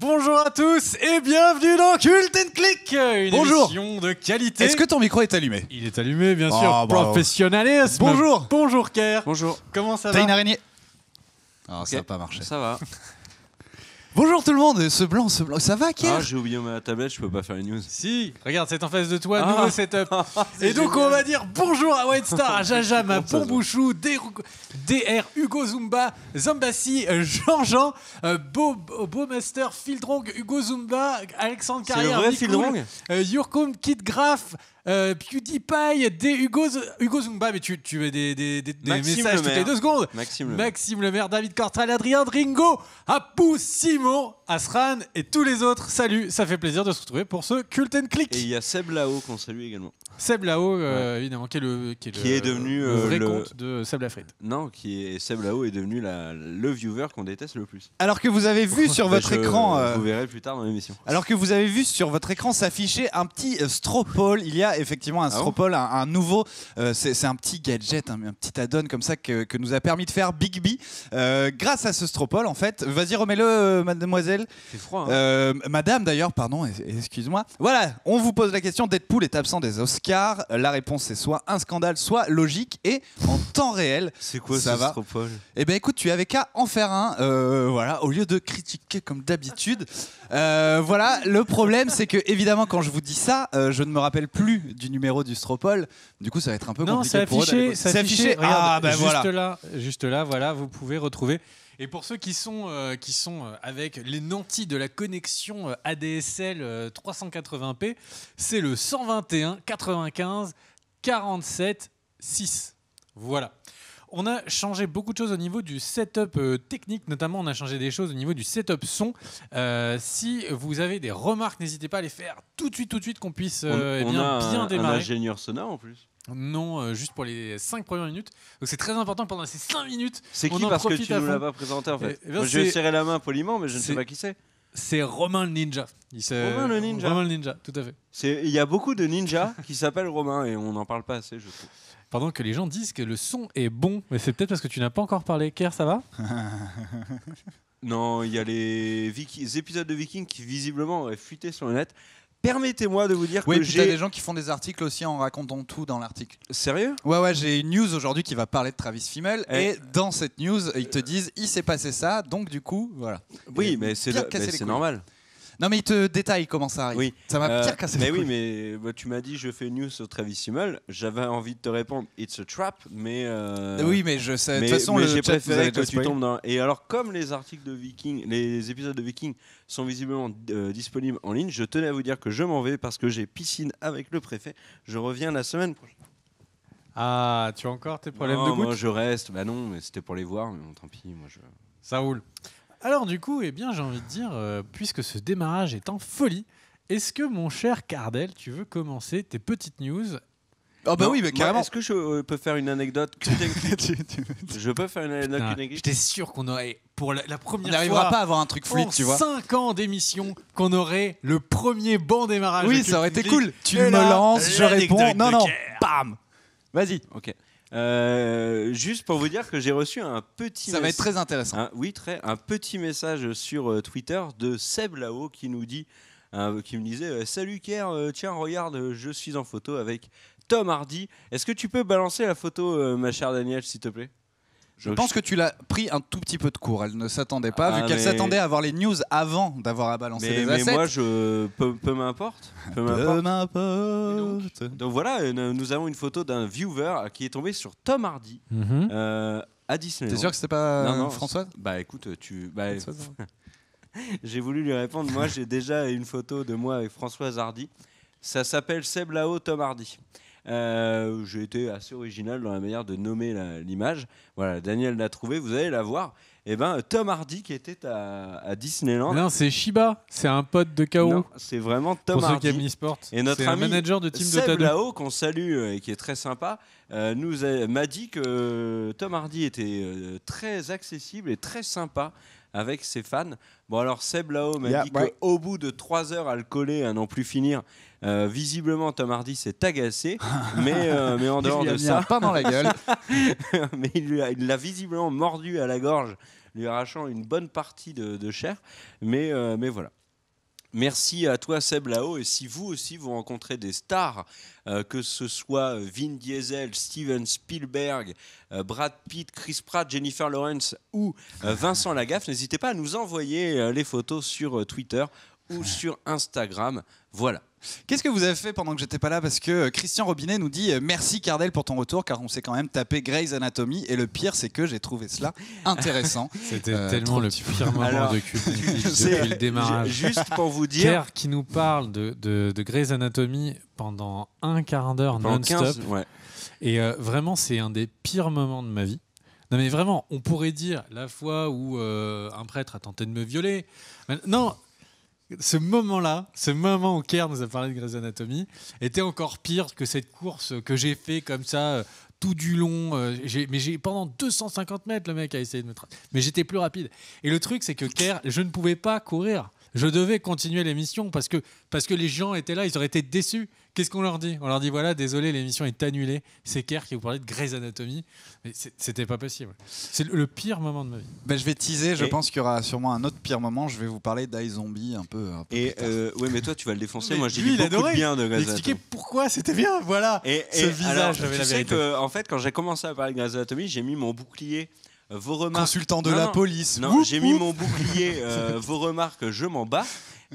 Bonjour à tous et bienvenue dans Cult & Click, une émission de qualité. Est-ce que ton micro est allumé? Il est allumé, bien sûr. Bravo. Professionnalisme. Bonjour. Bonjour, Kerr. Bonjour. Comment ça va? T'as une araignée? Ah, Ok. ça n'a pas marché. Ça va. Bonjour tout le monde, ce blanc, ça va, Kier? Ah, j'ai oublié ma tablette, je peux pas faire une news. Si, regarde, c'est en face de toi, Ah. nouveau setup. Et donc on va dire bonjour à White Star, à Jajam, à Bombouchou, DR, Hugo Zumba, Zombassi, Jean-Jean, Beaumaster, Fildrong, Hugo Zumba, Alexandre C'est le Carrière, vrai Nicoul, Fildrong Yurkum, Kid Graf, PewDiePie, Hugo Zumba, mais tu as des Maxime messages toutes Lemaire. les 2 secondes. Maxime. Lemaire, David Cortral, Adrien Dringo, Apu, Simon, Asran et tous les autres. Salut, ça fait plaisir de se retrouver pour ce Cult & Click. Et il y a Seb là-haut qu'on salue également. Seb là-haut, évidemment, qui est devenu devenu le vrai le- compte de Seb Lafrite. Non, Seb là-haut est devenu le viewer qu'on déteste le plus. Alors que vous avez vu sur votre écran, Vous verrez plus tard dans l'émission. alors que vous avez vu sur votre écran s'afficher un petit Stropole. Il y a effectivement un Stropole, un nouveau. C'est un petit gadget, un petit add-on comme ça que nous a permis de faire Big B. Grâce à ce Stropole, en fait, vas-y remets-le, mademoiselle. C'est froid. Hein. Madame d'ailleurs, pardon, excuse-moi. Voilà, on vous pose la question, Deadpool est absent des Oscars. La réponse c'est soit un scandale, soit logique et en temps réel. C'est quoi ça ce va. Stropole? Eh ben écoute, tu avais qu'à en faire un, voilà, au lieu de critiquer comme d'habitude. Voilà, le problème c'est que évidemment quand je vous dis ça, je ne me rappelle plus du numéro du Stropole. Du coup, ça va être un peu Non, compliqué c'est pour eux d'aller affiché, voir. c'est affiché. Regarde, Ah ben juste là, voilà, vous pouvez retrouver. Et pour ceux qui sont avec les nantis de la connexion ADSL 380p, c'est le 121 95 47 6. Voilà. On a changé beaucoup de choses au niveau du setup technique, notamment on a changé des choses au niveau du setup son. Si vous avez des remarques, n'hésitez pas à les faire tout de suite qu'on puisse On a bien un démarrer. ingénieur sonore en plus. Non, juste pour les 5 premières minutes. Donc c'est très important pendant ces 5 minutes. C'est On qui en parce que profite tu à nous fond. l'as pas présenté en fait. Eh ben, Moi, je vais c'est- serrer la main poliment, mais je ne sais c'est- pas qui c'est. C'est Romain le Ninja. Romain le Ninja. Romain le Ninja, tout à fait. Il y a beaucoup de ninjas qui s'appellent Romain et on n'en parle pas assez, je trouve. Pendant que les gens disent que le son est bon, mais c'est peut-être parce que tu n'as pas encore parlé. Kerr, ça va? Non, il y a les épisodes de Vikings qui visiblement auraient fuité sur le net. Permettez-moi de vous dire Oui, que puis t'as j'ai... des gens qui font des articles aussi en racontant tout dans l'article. Sérieux? Ouais, j'ai une news aujourd'hui qui va parler de Travis Fimmel. Eh. Et dans cette news, ils te disent il s'est passé ça, donc du coup, voilà. Oui, Et mais c'est bien cassé les c'est couilles. normal. Non, mais ils te détaillent comment ça arrive. Oui. Ça m'a pire cassé Mais les oui, couilles. mais tu m'as dit je fais une news sur Travis Fimmel. J'avais envie de te répondre it's a trap, mais... Oui, mais je sais. De mais, toute façon, mais le j'ai chat vous préféré avez que déjà tu spoilé. tombes dans... Et alors, comme les articles de Viking, les épisodes de Viking sont visiblement disponibles en ligne, je tenais à vous dire que je m'en vais parce que j'ai piscine avec le préfet. Je reviens la semaine prochaine. Ah, tu as encore tes problèmes Non, de goutte? moi je reste. Bah non, mais c'était pour les voir. Mais bon, tant pis, moi je... Ça roule. Alors du coup, eh bien, j'ai envie de dire, puisque ce démarrage est en folie, est-ce que mon cher Cardel, tu veux commencer tes petites news? Oh bah Non, oui, mais moi, carrément. Est-ce que je peux faire une anecdote Je peux faire une anecdote Putain, Cult & Click j'étais sûr qu'on aurait, pour la On première n'arrivera fois, pas à avoir un truc fluide, en tu vois. 5 ans d'émission, qu'on aurait le premier bon démarrage. Oui, de ça aurait été Cult & Click. cool. Tu Et me là, lances, je réponds. l'anecdote Non, de non. Kerr. Bam. Vas-y. Ok. Juste pour vous dire que j'ai reçu un petit... Ça va être très intéressant. un petit message sur Twitter de Seb là-haut qui nous dit, qui me disait salut Kerr, tiens regarde, je suis en photo avec Tom Hardy. Est-ce que tu peux balancer la photo, ma chère Danielle, s'il te plaît? Je pense que tu l'as pris un tout petit peu de court. Elle ne s'attendait pas, vu Ah, qu'elle mais- s'attendait à avoir les news avant d'avoir à balancer les mais assets. moi, peu m'importe. Peu Peu m'importe. m'importe. Donc voilà, nous avons une photo d'un viewer qui est tombé sur Tom Hardy Mhm. à Disneyland. T'es sûr que c'était pas Non, Françoise? Bah écoute, Françoise, j'ai voulu lui répondre. Moi, j'ai déjà une photo de moi avec Françoise Hardy. Ça s'appelle Seb là-haut, Tom Hardy. J'ai été assez original dans la manière de nommer l'image. Voilà, Daniel l'a trouvé, vous allez la voir. Et ben, Tom Hardy qui était à Disneyland. Non, c'est Shiba, c'est un pote de KO. Non, c'est vraiment Tom Pour ceux qui Hardy. aiment l'e-sport. Et notre c'est un ami manager de team Seb Dota 2. là-haut, qu'on salue et qui est très sympa, m'a dit que Tom Hardy était très accessible et très sympa avec ses fans. Bon alors Seb là-haut m'a dit qu'au bout de 3 heures à le coller, à n'en plus finir, visiblement Tom Hardy s'est agacé, mais en dehors Il lui a de mis ça, un pain dans la gueule. mais il l'a visiblement mordu à la gorge lui arrachant une bonne partie de chair. Mais voilà. Merci à toi Seb là-haut, et si vous aussi vous rencontrez des stars, que ce soit Vin Diesel, Steven Spielberg, Brad Pitt, Chris Pratt, Jennifer Lawrence ou Vincent Lagaffe, n'hésitez pas à nous envoyer les photos sur Twitter ou sur Instagram. Voilà. Qu'est-ce que vous avez fait pendant que j'étais pas là? Parce que Christian Robinet nous dit merci Cardel pour ton retour, car on s'est quand même tapé Grey's Anatomy, et le pire c'est que j'ai trouvé cela intéressant. C'était tellement le pire moment de culte depuis le démarrage. Juste pour vous dire, Kerr qui nous parle de Grey's Anatomy pendant un quart d'heure non-stop. Ouais. Et vraiment, c'est un des pires moments de ma vie. Non mais vraiment, on pourrait dire la fois où un prêtre a tenté de me violer. Non. Ce moment où Kerr nous a parlé de Grey's Anatomy, était encore pire que cette course que j'ai fait comme ça tout du long. Pendant 250 mètres, le mec a essayé de me tracer. Mais j'étais plus rapide. Et le truc, c'est que Kerr, je ne pouvais pas courir. Je devais continuer l'émission parce que les gens étaient là, ils auraient été déçus. Qu'est-ce qu'on leur dit? On leur dit voilà, désolé, l'émission est annulée. C'est Kerr qui vous parlait de Grey's Anatomy. Mais c'était pas possible. C'est le pire moment de ma vie. Ben, je vais teaser, je pense qu'il y aura sûrement un autre pire moment. Je vais vous parler d'iZombie un peu et oui, mais toi tu vas le défoncer. Moi j'ai dit beaucoup de bien de Grey's Anatomy. Expliquez pourquoi c'était bien, voilà. Ce visage, j'avais la vérité. Tu sais que en fait, quand j'ai commencé à parler de Grey's Anatomy, j'ai mis mon bouclier. Vos remarques. Consultant de la police. Non, j'ai mis mon bouclier. Vos remarques, je m'en bats.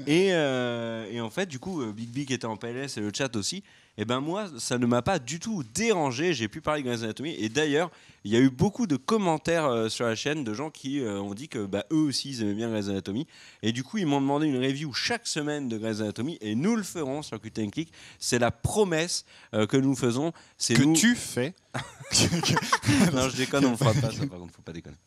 Et en fait, du coup, Big Big était en PLS et le chat aussi. Et ben moi, ça ne m'a pas du tout dérangé. J'ai pu parler de Grey's Anatomy. Et d'ailleurs, il y a eu beaucoup de commentaires sur la chaîne de gens qui ont dit que eux aussi ils aimaient bien Grey's Anatomy. Et du coup, ils m'ont demandé une review chaque semaine de Grey's Anatomy. Et nous le ferons sur Cut & Click. C'est la promesse que nous faisons. Tu fais. Non, je déconne, on le fera pas. Ça, par contre, faut pas déconner.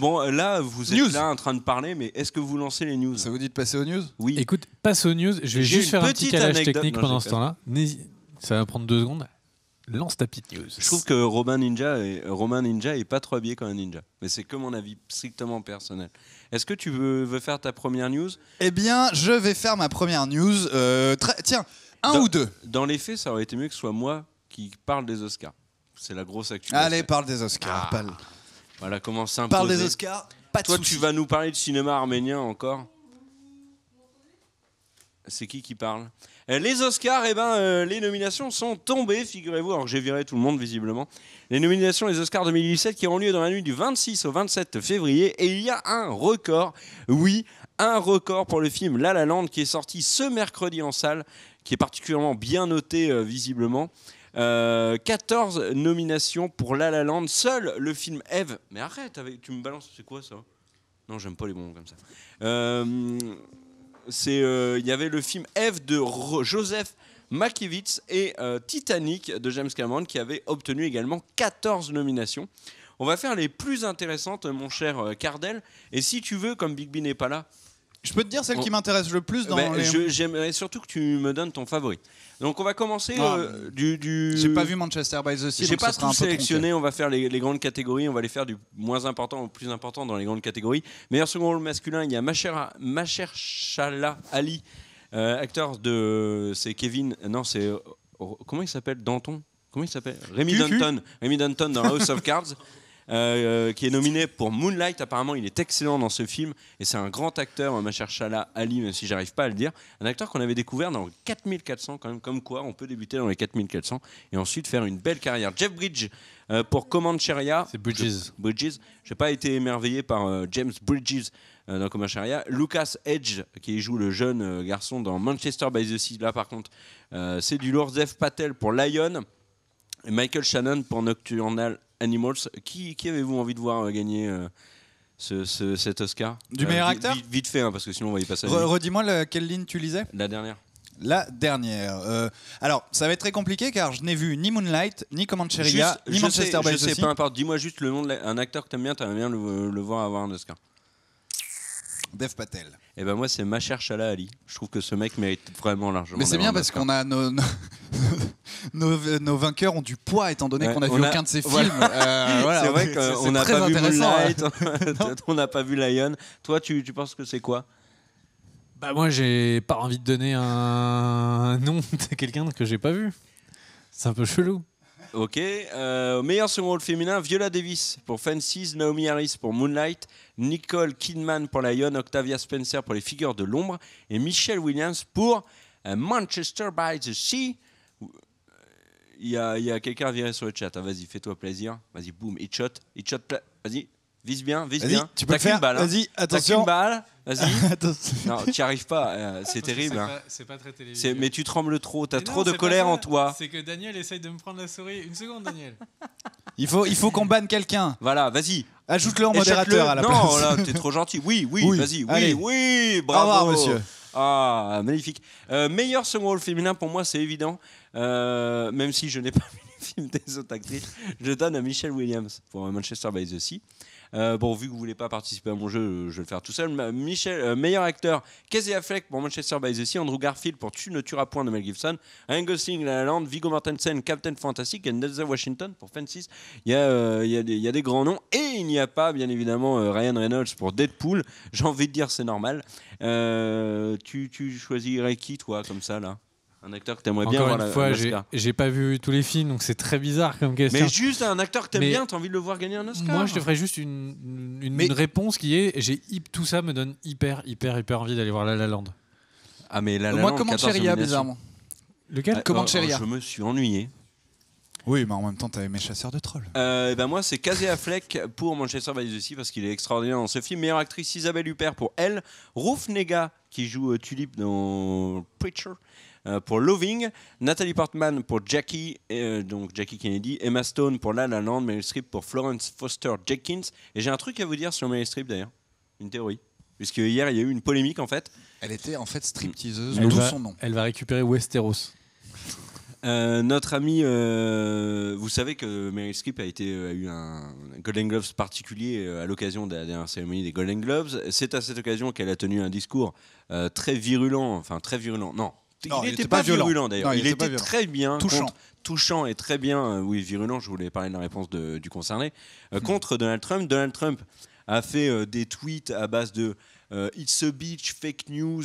Bon, là, vous êtes là en train de parler, mais est-ce que vous lancez les news? Ça vous dit de passer aux news? Oui. Écoute, passe aux news. Je vais juste faire un petit calage technique pendant ce temps-là. Ça va prendre 2 secondes. Lance ta petite news. Je trouve que Romain Ninja est pas trop habillé comme un ninja. Mais c'est que mon avis strictement personnel. Est-ce que tu veux faire ta première news? Eh bien, je vais faire ma première news. Tiens, ou deux. Dans les faits, ça aurait été mieux que ce soit moi qui parle des Oscars. C'est la grosse actualité. Allez, parle des Oscars. Voilà comment s'imposer. Parle des Oscars. Pas de Toi, soucis. tu vas nous parler de cinéma arménien encore. C'est qui parle? Les Oscars, les nominations sont tombées, figurez-vous. Alors que j'ai viré tout le monde, visiblement. Les nominations, les Oscars 2017 qui auront lieu dans la nuit du 26 au 27 février. Et il y a un record. Oui, un record pour le film La La Land qui est sorti ce mercredi en salle, qui est particulièrement bien noté, visiblement. 14 nominations pour La La Land. Seul le film Eve. Mais arrête, tu me balances, c'est quoi ça? Non, j'aime pas les bons comme ça. Il y avait le film Eve de Joseph Mankiewicz et Titanic de James Cameron qui avait obtenu également 14 nominations. On va faire les plus intéressantes, mon cher Cardel. Et si tu veux, comme Big B n'est pas là, je peux te dire celle qui m'intéresse le plus dans j'aimerais surtout que tu me donnes ton favori. Donc on va commencer J'ai pas vu Manchester by the Sea. J'ai pas tout sélectionné. On va faire les grandes catégories. On va les faire du moins important au plus important dans les grandes catégories. Meilleur second rôle masculin, il y a Mahershala Ali, acteur de... C'est Kevin... Non, c'est... Comment il s'appelle? Danton? Comment il s'appelle? Rémi Danton dans House of Cards. Qui est nominé pour Moonlight. Apparemment, il est excellent dans ce film et c'est un grand acteur, Mahershala Ali, même si j'arrive pas à le dire. Un acteur qu'on avait découvert dans 4400, quand même, comme quoi on peut débuter dans les 4400 et ensuite faire une belle carrière. Jeff Bridges pour Comancheria. C'est Bridges. J'ai pas été émerveillé par James Bridges dans Comancheria. Lucas Hedges qui joue le jeune garçon dans Manchester by the Sea. Là, par contre, c'est du lourd. Dev Patel pour Lion et Michael Shannon pour Nocturnal Animals. Qui avez-vous envie de voir gagner cet Oscar? Du meilleur acteur? Vite fait, parce que sinon on va y passer. Redis-moi quelle ligne tu lisais? La dernière. La dernière. Alors, ça va être très compliqué car je n'ai vu ni Moonlight, ni Comancheria, ni Manchester by the Sea. Je sais, peu importe. Dis-moi juste le nom d'un acteur que t'aimes bien le voir avoir un Oscar. Dev Patel. Et ben moi c'est Mahershala Ali. Je trouve que ce mec mérite vraiment largement. Mais c'est bien parce qu'on a nos vainqueurs ont du poids étant donné qu'on n'a vu aucun de ces films. Voilà, c'est vrai qu'on n'a pas vu Moonlight, on n'a pas vu Lion. Toi tu penses que c'est quoi? Bah moi j'ai pas envie de donner un nom de quelqu'un que j'ai pas vu. C'est un peu chelou. Ok. Meilleur second rôle féminin, Viola Davis pour Fences, Naomi Harris pour Moonlight, Nicole Kidman pour Lion, Octavia Spencer pour Les Figures de l'ombre et Michelle Williams pour Manchester by the Sea. Il y a quelqu'un à virer sur le chat. Vas-y, fais-toi plaisir. Vas-y, boum, hit shot. Vas-y, vise bien. Tu peux le faire. Balle, hein. Vas-y, attention. Balle. Vas-y. Non, tu n'y arrives pas. C'est terrible. C'est pas très télévisuel. Mais tu trembles trop. T'as Mais trop non, de colère en toi. C'est que Daniel essaye de me prendre la souris. Une seconde, Daniel. Il faut qu'on banne quelqu'un. Voilà, vas-y. Ajoute-le en modérateur à la place. Non, là, t'es trop gentil. Oui, vas-y. Oui, bravo. Au revoir, monsieur. Ah, magnifique. Meilleur second rôle féminin, pour moi, c'est évident. Même si je n'ai pas vu le film des autres actrices, je donne à Michelle Williams pour Manchester by the Sea. Bon, vu que vous voulez pas participer à mon jeu, je vais le faire tout seul. Meilleur acteur, Casey Affleck pour Manchester by the Sea, Andrew Garfield pour Tu ne tueras point de Mel Gibson, Ryan Gosling, La La Land, Viggo Mortensen, Captain Fantastic et Denzel Washington pour Fences. Il y a des grands noms et il n'y a pas, bien évidemment, Ryan Reynolds pour Deadpool. J'ai envie de dire c'est normal. Tu choisirais qui, toi, comme ça, là? Un acteur que t'aimerais bien voir. Encore une fois, j'ai pas vu tous les films, donc c'est très bizarre comme question. Mais juste un acteur que t'aimes bien, t'as envie de le voir gagner un Oscar. Moi, je te ferais juste une réponse qui est tout ça me donne hyper envie d'aller voir La La Land. Ah, mais La La Moi, Land, comment Cheria, bizarrement. Lequel Comment Cheria? Je me suis ennuyé. Oui, mais en même temps, t'as aimé Chasseur de Trolls. Moi, c'est Casey Affleck pour Manchester by the Sea parce qu'il est extraordinaire dans ce film. Meilleure actrice, Isabelle Huppert pour Elle. Ruth Negga qui joue Tulip dans Preacher pour Loving. Nathalie Portman pour Jackie, donc Jackie Kennedy. Emma Stone pour La La Land. Meryl Streep pour Florence Foster Jenkins. Et j'ai un truc à vous dire sur Meryl Streep d'ailleurs. Une théorie. Puisque hier, il y a eu une polémique en fait. Elle était en fait stripteaseuse, d'où son nom. Elle va récupérer Westeros. Notre ami, vous savez que Meryl Streep a eu un Golden Globes particulier à l'occasion de la dernière cérémonie des Golden Globes. C'est à cette occasion qu'elle a tenu un discours très virulent, non, il n'était pas virulent d'ailleurs. Il était très bien, touchant et très bien. Oui, virulent. Je voulais parler de la réponse du concerné contre Donald Trump. Donald Trump a fait des tweets à base de It's a bitch, fake news,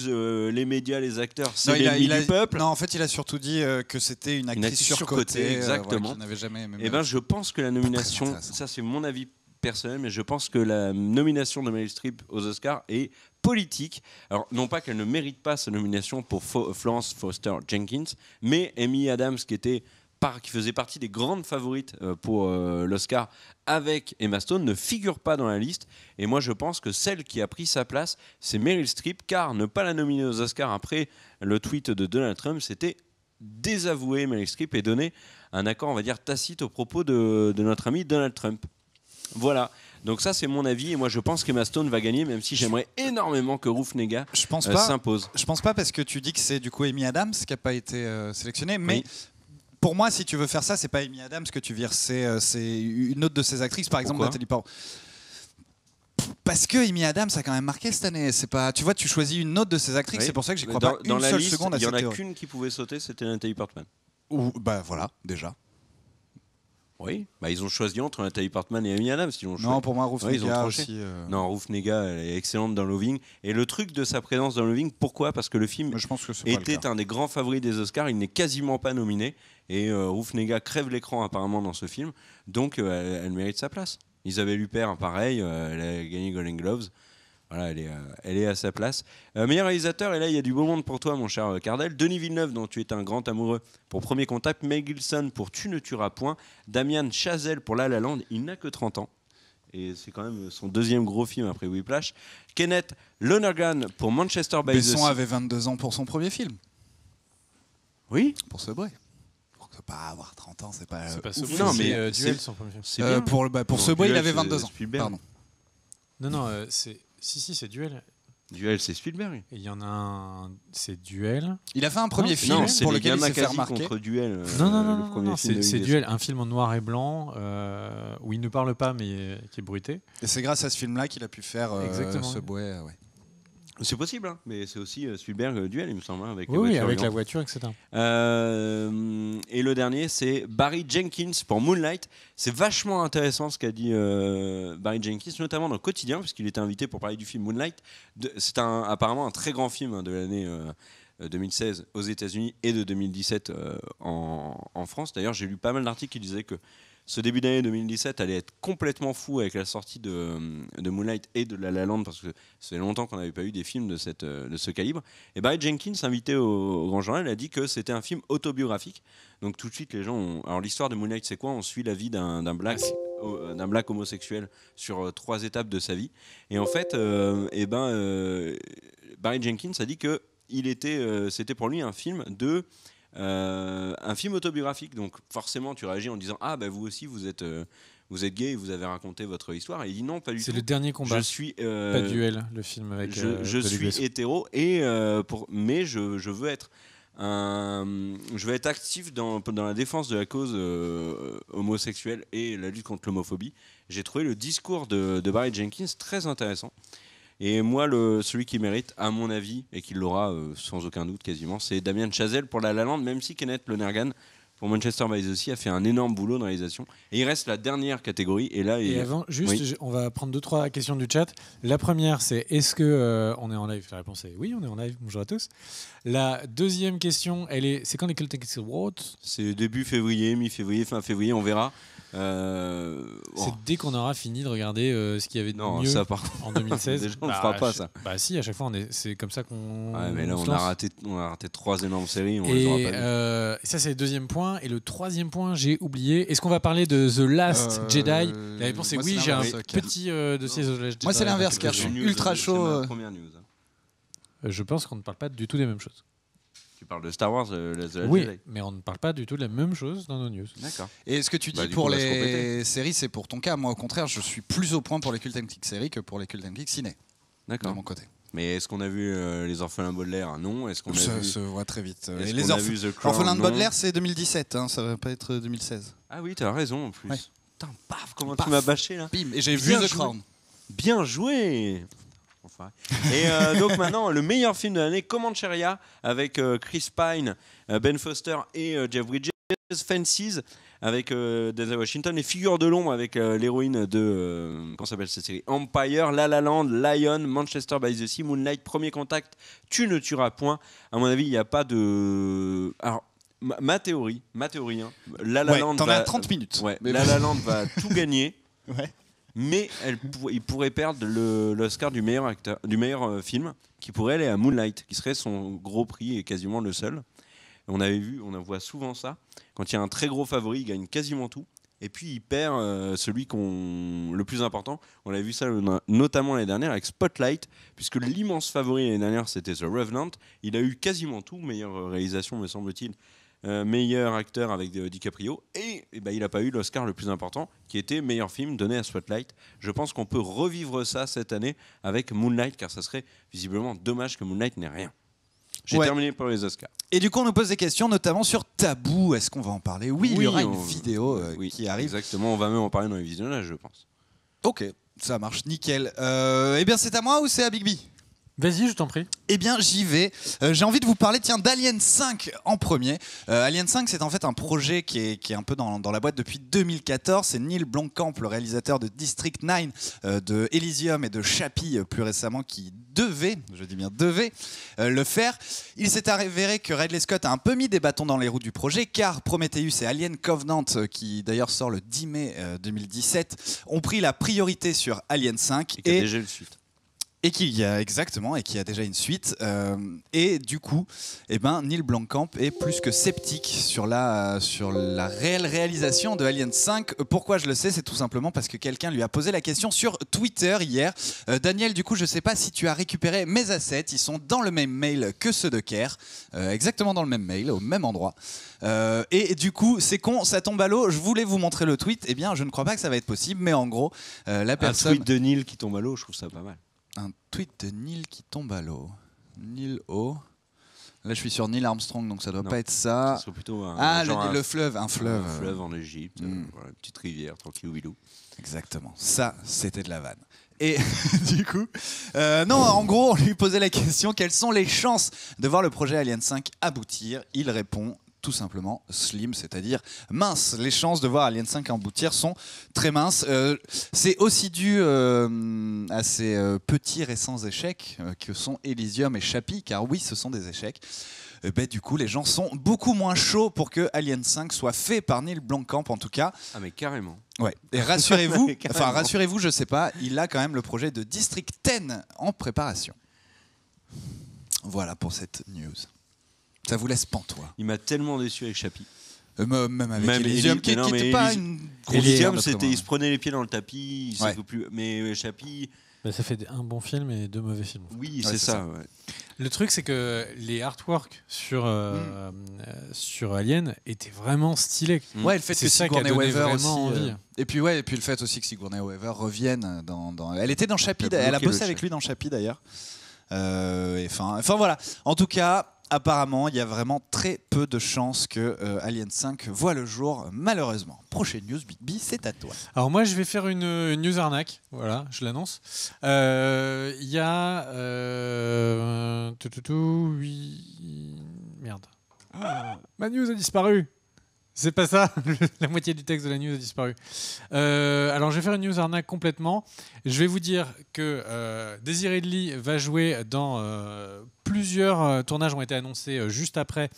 les médias, les acteurs, c'est l'ennemi du peuple. Non, en fait, il a surtout dit que c'était une actrice surcotée, exactement. Qu'il n'avait jamais aimé. Je pense que la nomination, ça c'est mon avis personnel, mais je pense que la nomination de Meryl Streep aux Oscars est politique. Alors, non pas qu'elle ne mérite pas sa nomination pour Florence Foster Jenkins, mais Amy Adams, qui faisait partie des grandes favorites pour l'Oscar avec Emma Stone, ne figure pas dans la liste. Et moi, je pense que celle qui a pris sa place, c'est Meryl Streep, car ne pas la nominer aux Oscars après le tweet de Donald Trump, c'était désavouer Meryl Streep et donner un accord, on va dire, tacite aux propos de notre ami Donald Trump. Voilà. Donc ça, c'est mon avis. Et moi, je pense qu'Emma Stone va gagner, même si j'aimerais énormément que Ruth Negga s'impose. Je pense pas, parce que tu dis que c'est du coup Amy Adams qui n'a pas été sélectionnée. Mais pour moi, si tu veux faire ça, c'est pas Amy Adams que tu vires, c'est une autre de ses actrices, par exemple Nathalie Portman. Parce que Amy Adams a quand même marqué cette année. C'est pas, tu vois, tu choisis une autre de ses actrices. Oui. C'est pour ça que j'y crois pas une seule seconde à cette théorie. Il y en a qu'une qui pouvait sauter, c'était Nathalie Portman. Voilà, déjà. Oui, ils ont choisi entre Nathalie Portman et Amy Adams. Non, pour moi, Ruth Negga aussi. Non, Ruth Negga, elle est excellente dans Loving. Et le truc de sa présence dans Loving, pourquoi ? Parce que le film était un des grands favoris des Oscars. Il n'est quasiment pas nominé. Et Ruth Negga crève l'écran apparemment dans ce film. Donc, elle mérite sa place. Isabelle Huppert, pareil, elle a gagné Golden Globes. Voilà, elle est à sa place. Meilleur réalisateur, et là il y a du beau monde pour toi, mon cher Cardel. Denis Villeneuve, dont tu es un grand amoureux, pour Premier Contact. Mel Gibson pour Tu ne tueras point. Damien Chazelle pour La La Land. Il n'a que 30 ans. Et c'est quand même son deuxième gros film après Whiplash. Kenneth Lonergan pour Manchester by the Sea. Besson avait 22 ans pour son premier film. Oui. Pour Subway. Pas avoir 30 ans, c'est pas. C'est pas Subway, non, mais Duel, son premier film. C'est bien. Pour Subway, il avait 22 ans. Pardon. Non, c'est. Si, c'est Duel. Duel, c'est Spielberg. Et il y en a un. C'est Duel. Il a fait un premier film pour lequel il s'est fait remarquer. Contre Duel. Non, c'est Duel, un film en noir et blanc où il ne parle pas mais qui est bruité. Et c'est grâce à ce film-là qu'il a pu faire Subway. Ouais. C'est possible, hein, mais c'est aussi Spielberg Duel, il me semble, avec la voiture, etc. Et le dernier, c'est Barry Jenkins pour Moonlight. C'est vachement intéressant ce qu'a dit Barry Jenkins, notamment dans le Quotidien, puisqu'il était invité pour parler du film Moonlight. C'est apparemment un très grand film de l'année 2016 aux États-Unis et de 2017 en France. D'ailleurs, j'ai lu pas mal d'articles qui disaient que ce début d'année 2017 allait être complètement fou avec la sortie de Moonlight et de La La Land, parce que ça fait longtemps qu'on n'avait pas eu des films de ce calibre. Et Barry Jenkins, invité au Grand Journal, a dit que c'était un film autobiographique. Donc tout de suite, les gens ont... Alors l'histoire de Moonlight, c'est quoi ? On suit la vie d'un black homosexuel sur 3 étapes de sa vie. Et en fait, Barry Jenkins a dit que c'était pour lui un film autobiographique. Donc forcément tu réagis en disant vous aussi vous êtes gay et vous avez raconté votre histoire. Et il dit non, pas du tout. C'est le dernier combat. Je suis pas Duel, le film avec. Je suis hétéro mais je veux être actif dans la défense de la cause homosexuelle et la lutte contre l'homophobie. J'ai trouvé le discours de Barry Jenkins très intéressant. Et moi, celui qui mérite, à mon avis, et qui l'aura sans aucun doute quasiment, c'est Damien Chazelle pour La La Land, même si Kenneth Lonergan pour Manchester by the Sea a fait un énorme boulot de réalisation. Et il reste la dernière catégorie. Et là, avant, juste, on va prendre 2-3 questions du chat. La première, c'est est-ce que on est en live ? La réponse est oui, on est en live. Bonjour à tous. La deuxième question, c'est quand les Celtic Awards ? C'est début février, mi-février, fin février, on verra. C'est dès qu'on aura fini de regarder ce qu'il y avait de mieux ça, en 2016. Déjà, on ne fera pas ça. Bah si, à chaque fois, c'est comme ça qu'on. Ouais, mais là, on a raté 3 énormes séries. Et ça, c'est le deuxième point. Et le troisième point, j'ai oublié. Est-ce qu'on va parler de The Last Jedi ? La réponse est oui. J'ai un petit dossier The Last Jedi. Moi, c'est l'inverse, car je suis ultra chaud. C'est ma première news. Je pense qu'on ne parle pas du tout des mêmes choses. Tu parles de Star Wars, oui, mais on ne parle pas du tout de la même chose dans nos news. D'accord. Et ce que tu dis pour les séries, c'est pour ton cas. Moi, au contraire, je suis plus au point pour les Cult and Click séries que pour les Cult and Click ciné. D'accord. De mon côté. Mais est-ce qu'on a vu Les Orphelins de Baudelaire ? Non. Est-ce qu'on ça se voit très vite. Et les Orphelins de Baudelaire, c'est 2017. Hein, ça va pas être 2016. Ah oui, tu as raison en plus. Ouais. Putain, comment tu m'as bâché là ? Bim. Et j'ai vu The Crown. Bien joué. Et donc maintenant, le meilleur film de l'année, Comancheria, avec Chris Pine, Ben Foster et Jeff Bridges. Fences avec Denzel Washington. Les Figures de l'ombre avec l'héroïne de comment s'appelle cette série ? Empire, La La Land, Lion, Manchester by the Sea, Moonlight, Premier Contact, Tu ne tueras point. À mon avis, il n'y a pas de... Alors, ma théorie, La La Land... T'en as 30 minutes. Ouais, La La Land va tout gagner. Ouais. Mais il pourrait perdre l'Oscar du meilleur film, qui pourrait aller à Moonlight, qui serait son gros prix et quasiment le seul. On voit souvent ça. Quand il y a un très gros favori, il gagne quasiment tout. Et puis il perd celui le plus important. On a vu ça notamment l'année dernière avec Spotlight, puisque l'immense favori l'année dernière, c'était The Revenant. Il a eu quasiment tout, meilleure réalisation me semble-t-il. Meilleur acteur avec DiCaprio, et il n'a pas eu l'Oscar le plus important, qui était meilleur film donné à Spotlight. Je pense qu'on peut revivre ça cette année avec Moonlight, car ça serait visiblement dommage que Moonlight n'ait rien. J'ai terminé pour les Oscars. Et du coup, on nous pose des questions, notamment sur Tabou. Est-ce qu'on va en parler ? Oui, il y aura une vidéo qui arrive. Exactement, on va même en parler dans les visionnages, je pense. Ok, ça marche, nickel. Eh bien, c'est à moi ou c'est à Big B ? Vas-y, je t'en prie. Eh bien, j'y vais. J'ai envie de vous parler d'Alien 5 en premier. Alien 5, c'est en fait un projet qui est un peu dans la boîte depuis 2014. C'est Neil Blomkamp, le réalisateur de District 9, de Elysium et de Chappie plus récemment, qui devait le faire. Il s'est avéré que Ridley Scott a un peu mis des bâtons dans les roues du projet, car Prometheus et Alien Covenant, qui d'ailleurs sort le 10 mai 2017, ont pris la priorité sur Alien 5. Et qui a déjà eu le suite. Et qui a déjà une suite. Et du coup, Neil Blomkamp est plus que sceptique sur la réelle réalisation de Alien 5. Pourquoi je le sais ? C'est tout simplement parce que quelqu'un lui a posé la question sur Twitter hier. Daniel, du coup, je ne sais pas si tu as récupéré mes assets. Ils sont dans le même mail que ceux de Kerr. Exactement dans le même mail, au même endroit. Et du coup, c'est con, ça tombe à l'eau. Je voulais vous montrer le tweet. Eh bien, je ne crois pas que ça va être possible. Mais en gros, la personne... Un tweet de Neil qui tombe à l'eau, je trouve ça pas mal. Un tweet de Neil qui tombe à l'eau. Neil O. Là, je suis sur Neil Armstrong, donc ça doit pas être ça. Ça serait plutôt le fleuve, un fleuve. Un fleuve en Égypte, voilà, une petite rivière, tranquille bilou. Exactement. Ça, c'était de la vanne. Et du coup, en gros, on lui posait la question, quelles sont les chances de voir le projet Alien 5 aboutir ? Il répond, tout simplement slim, c'est-à-dire mince. Les chances de voir Alien 5 aboutir sont très minces. C'est aussi dû à ces petits récents échecs que sont Elysium et Chappie, car oui, ce sont des échecs. Du coup, les gens sont beaucoup moins chauds pour que Alien 5 soit fait par Neil Blomkamp, en tout cas. Ah, mais carrément. Ouais. Et rassurez-vous, je sais pas, il a quand même le projet de District 10 en préparation. Voilà pour cette news. Ça vous laisse pantois. Il m'a tellement déçu avec Chappie. Même avec Elysium, qui n'était pas une grosse Elysium, il se prenait les pieds dans le tapis, plus. Mais Chappie... Ça fait un bon film et 2 mauvais films. Oui, c'est ça. Ouais. Le truc, c'est que les artworks sur Alien étaient vraiment stylés. Ouais, le fait que Sigourney Weaver aussi. Envie. Et puis le fait aussi que Sigourney Weaver revienne dans. Elle était dans Chappie. Elle a bossé avec lui dans Chappie d'ailleurs. Enfin voilà. En tout cas. Apparemment, il y a vraiment très peu de chances que Alien 5 voit le jour, malheureusement. Prochaine news, Big B, c'est à toi. Alors moi, je vais faire une news arnaque. Voilà, je l'annonce. Il y a... Merde. Ma news a disparu. C'est pas ça. La moitié du texte de la news a disparu. Alors, je vais faire une news arnaque complètement. Je vais vous dire que Daisy Ridley va jouer dans... plusieurs tournages ont été annoncés juste après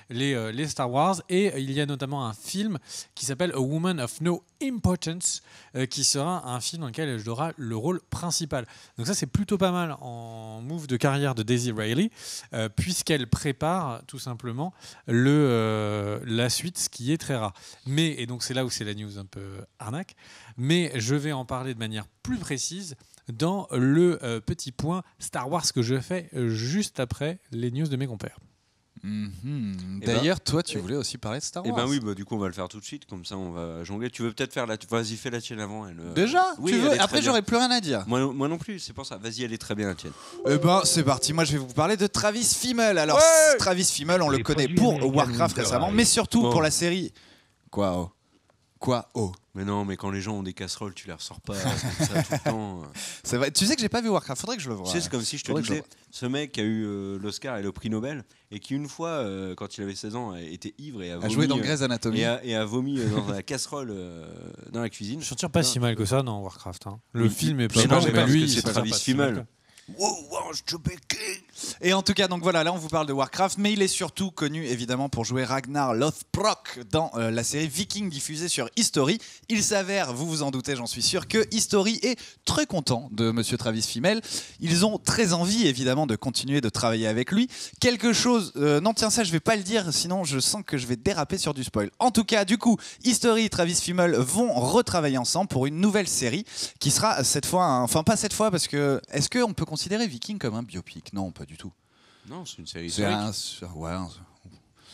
les Star Wars. Et il y a notamment un film qui s'appelle A Woman of No Importance, qui sera un film dans lequel elle jouera le rôle principal. Donc ça, c'est plutôt pas mal en move de carrière de Daisy Ridley, puisqu'elle prépare tout simplement la suite, ce qui est très rare. Et donc c'est là où c'est la news un peu arnaque, mais je vais en parler de manière plus précise dans le petit point Star Wars que je fais juste après les news de mes compères. D'ailleurs, toi, tu voulais aussi parler de Star Wars. Oui, du coup, on va le faire tout de suite, comme ça, on va jongler. Tu veux peut-être faire vas-y, fais la tienne avant. Déjà oui, tu veux après, j'aurais plus rien à dire. Moi non plus, c'est pour ça. Vas-y, elle est très bien la tienne. C'est parti. Moi, je vais vous parler de Travis Fimmel. Alors, Travis Fimmel, on le connaît pour Warcraft récemment, mais surtout pour la série. Quoi Mais non, mais quand les gens ont des casseroles, tu les ressors pas comme ça tout le temps. C'est vrai. Tu sais que j'ai pas vu Warcraft, faudrait que je le voie. Tu sais, c'est comme si je te disais, ce mec qui a eu l'Oscar et le prix Nobel, et qui une fois, quand il avait 16 ans, était ivre et a vomi, joué dans Grey's Anatomy. Et a vomi dans la casserole dans la cuisine. Je ne tire pas si mal que ça dans Warcraft. Hein. Le film est pas mal, mais lui, c'est Travis Fimmel. Et en tout cas, donc voilà, là on vous parle de Warcraft, mais il est surtout connu évidemment pour jouer Ragnar Lothbrok dans la série Viking diffusée sur History. Il s'avère, vous vous en doutez, j'en suis sûr, que History est très content de Monsieur Travis Fimmel. Ils ont très envie évidemment de continuer de travailler avec lui. Quelque chose, non tiens ça je vais pas le dire, sinon je sens que je vais déraper sur du spoil. En tout cas, du coup, History et Travis Fimmel vont retravailler ensemble pour une nouvelle série qui sera cette fois, enfin pas cette fois parce que, est-ce qu'on peut considérer Viking comme un biopic? Non, pas du tout. Non, c'est une série historique.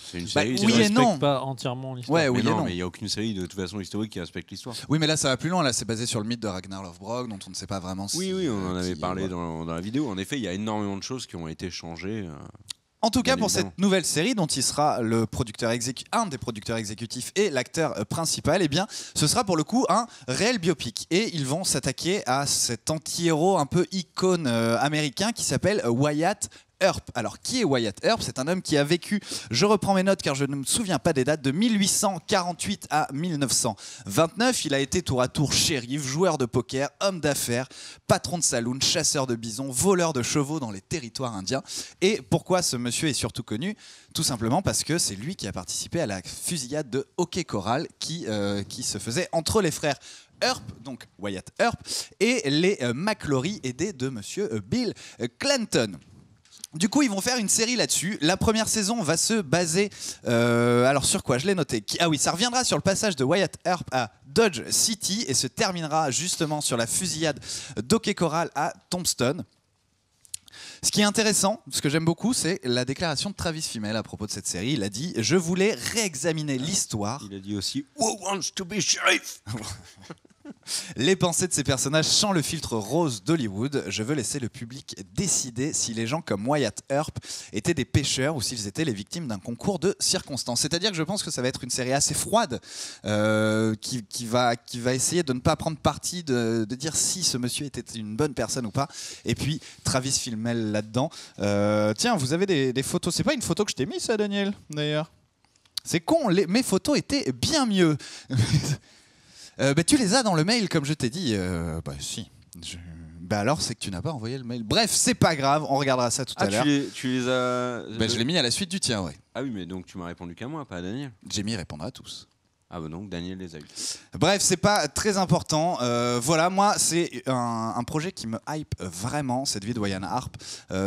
C'est une série oui et non. Pas entièrement l'histoire. Ouais, oui mais non, mais il n'y a aucune série de toute façon historique qui respecte l'histoire. Oui, mais là ça va plus loin. Là, c'est basé sur le mythe de Ragnar Lothbrok, dont on ne sait pas vraiment. Oui, on en avait parlé dans la vidéo. En effet, il y a énormément de choses qui ont été changées. En tout cas, pour cette nouvelle série dont il sera le producteur un des producteurs exécutifs et l'acteur principal, eh bien, ce sera pour le coup un réel biopic. Et ils vont s'attaquer à cet anti-héros un peu icône américain qui s'appelle Wyatt Earp. Alors, qui est Wyatt Earp? C'est un homme qui a vécu, je reprends mes notes car je ne me souviens pas des dates, de 1848 à 1929. Il a été tour à tour shérif, joueur de poker, homme d'affaires, patron de saloon, chasseur de bisons, voleur de chevaux dans les territoires indiens. Et pourquoi ce monsieur est surtout connu? Tout simplement parce que c'est lui qui a participé à la fusillade de Hockey Corral qui se faisait entre les frères Earp, donc Wyatt Earp, et les McClory, aidés de monsieur Bill Clinton. Du coup, ils vont faire une série là-dessus. La première saison va se baser... alors, sur quoi? Je l'ai noté. Ah oui, ça reviendra sur le passage de Wyatt Earp à Dodge City et se terminera justement sur la fusillade d'Hockey Corral à Tombstone. Ce qui est intéressant, ce que j'aime beaucoup, c'est la déclaration de Travis Fimmel à propos de cette série. Il a dit « Je voulais réexaminer l'histoire. » Il a dit aussi « Who wants to be sheriff ?» Les pensées de ces personnages sans le filtre rose d'Hollywood. Je veux laisser le public décider si les gens comme Wyatt Earp étaient des pêcheurs ou s'ils étaient les victimes d'un concours de circonstances. C'est-à-dire que je pense que ça va être une série assez froide qui va essayer de ne pas prendre parti, de dire si ce monsieur était une bonne personne ou pas. Et puis Travis Fimmel là-dedans. Tiens, vous avez des photos. C'est pas une photo que je t'ai mise, ça, Daniel, d'ailleurs? C'est con, mes photos étaient bien mieux. Tu les as dans le mail, comme je t'ai dit. Si. Alors, c'est que tu n'as pas envoyé le mail. Bref, c'est pas grave, on regardera ça tout à l'heure. Tu les as... Je l'ai mis à la suite du tien, ouais. Ah oui, mais donc tu m'as répondu qu'à moi, pas à Daniel. Jamie répondra à tous. Ah donc Daniel les a eu. Bref, c'est pas très important. Voilà, moi, c'est un projet qui me hype vraiment, cette vie de Wyatt Earp.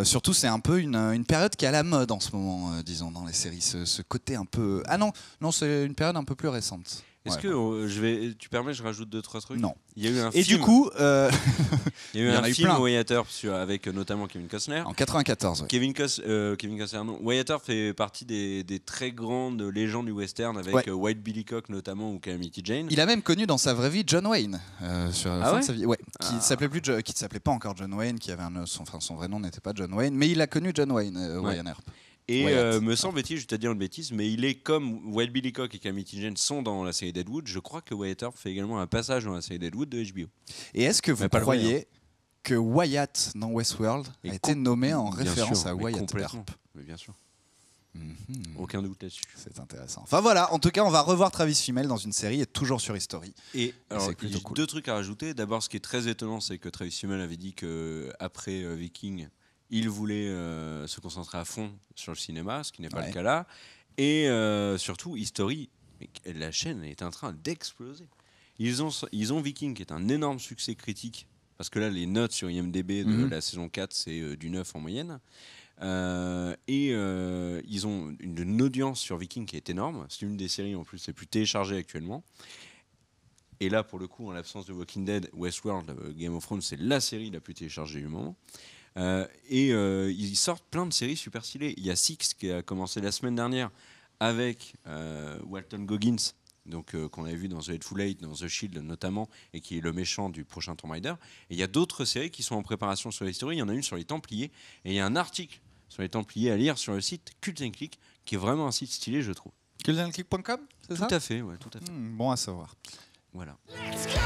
Surtout, c'est un peu une période qui est à la mode en ce moment, disons, dans les séries. Ce côté un peu... Ah non, c'est une période un peu plus récente. Est-ce que tu permets, je rajoute 2-3 trucs? Non. Il y a eu un film. Du coup, il y a eu un film Wyatt Earp avec notamment Kevin Costner. En 94. Ouais. Kevin Costner, non. Wyatt Earp fait partie des très grandes légendes du western avec Wild Billy Cock notamment ou Calamity Jane. Il a même connu dans sa vraie vie John Wayne sur la fin de sa vie. Ouais. Qui ne s'appelait pas encore John Wayne, qui avait son vrai nom n'était pas John Wayne, mais il a connu John Wayne, Wyatt Earp. Et me semble-t-il, je vais te dire une bêtise, mais il est comme Wild Billy Cock et Calamity Jane sont dans la série Deadwood. Je crois que Wyatt Earp fait également un passage dans la série Deadwood de HBO. Et est-ce que vous croyez que Wyatt dans Westworld a été nommé en référence à Wyatt Earp? Mais bien sûr. Aucun doute là-dessus. C'est intéressant. Enfin voilà, en tout cas, on va revoir Travis Fimmel dans une série et toujours sur History. Et alors, il y a deux trucs à rajouter. D'abord, ce qui est très étonnant, c'est que Travis Fimmel avait dit qu'après Viking, il voulait se concentrer à fond sur le cinéma, ce qui n'est pas le cas là. Et surtout, History, la chaîne est en train d'exploser. Ils ont Viking, qui est un énorme succès critique, parce que là, les notes sur IMDb de la saison 4, c'est du 9 en moyenne. Ils ont une audience sur Viking qui est énorme. C'est une des séries en plus les plus téléchargées actuellement. Et là, pour le coup, en l'absence de Walking Dead, Westworld, Game of Thrones, c'est la série la plus téléchargée du moment. Ils sortent plein de séries super stylées. Il y a Six qui a commencé la semaine dernière avec Walton Goggins, donc qu'on avait vu dans The Hateful Eight, dans The Shield notamment, et qui est le méchant du prochain Tomb Raider. Et il y a d'autres séries qui sont en préparation sur l'histoire. Il y en a une sur les Templiers, et il y a un article sur les Templiers à lire sur le site Cult & Click, qui est vraiment un site stylé, je trouve. cultandclick.com, c'est ça? Tout à fait, ouais, tout à fait. Bon à savoir. Voilà. Let's go!